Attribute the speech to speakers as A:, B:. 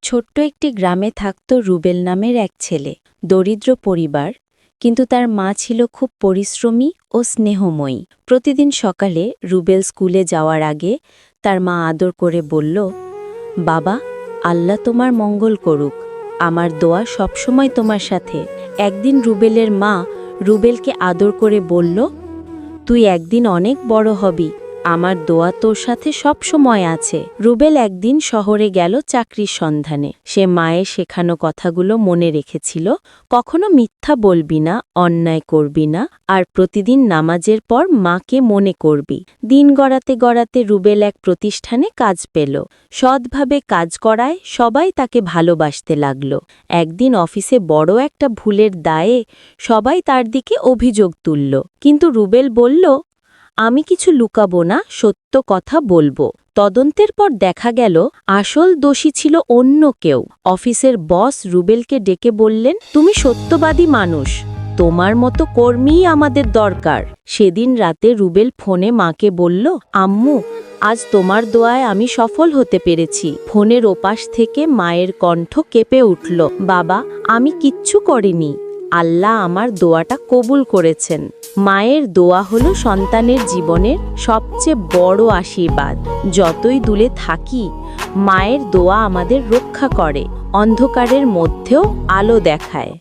A: ছোট্ট একটি গ্রামে থাকত রুবেল নামের এক ছেলে। দরিদ্র পরিবার, কিন্তু তার মা ছিল খুব পরিশ্রমী ও স্নেহময়ী। প্রতিদিন সকালে রুবেল স্কুলে যাওয়ার আগে তার মা আদর করে বলল, বাবা, আল্লাহ তোমার মঙ্গল করুক, আমার দোয়া সবসময় তোমার সাথে। একদিন রুবেলের মা রুবেলকে আদর করে বলল, তুই একদিন অনেক বড় হবি, আমার দোয়া তোর সাথে সব সময় আছে। রুবেল একদিন শহরে গেল চাকরির সন্ধানে। সে মায়ের শেখানো কথাগুলো মনে রেখেছিল, কখনো মিথ্যা বলবি না, অন্যায় করবি না, আর প্রতিদিন নামাজের পর মাকে মনে করবি। দিন গড়াতে গড়াতে রুবেল এক প্রতিষ্ঠানে কাজ পেল। সৎভাবে কাজ করায় সবাই তাকে ভালোবাসতে লাগল। একদিন অফিসে বড় একটা ভুলের দায়ে সবাই তার দিকে অভিযোগ তুলল, কিন্তু রুবেল বলল, আমি কিছু লুকাবো না, সত্য কথা বলবো। তদন্তের পর দেখা গেল আসল দোষী ছিল অন্য কেউ। অফিসের বস রুবেলকে ডেকে বললেন, তুমি সত্যবাদী মানুষ, তোমার মতো কর্মীই আমাদের দরকার। সেদিন রাতে রুবেল ফোনে মাকে বলল, আম্মু, আজ তোমার দোয়ায় আমি সফল হতে পেরেছি। ফোনের ওপাশ থেকে মায়ের কণ্ঠ কেঁপে উঠল, বাবা, আমি কিচ্ছু করিনি, আল্লাহ আমার দোয়াটা কবুল করেছেন। মায়ের দোয়া হলো সন্তানের জীবনের সবচেয়ে বড় আশীর্বাদ। যতই দূরে থাকি, মায়ের দোয়া আমাদের রক্ষা করে, অন্ধকারের মধ্যেও আলো দেখায়।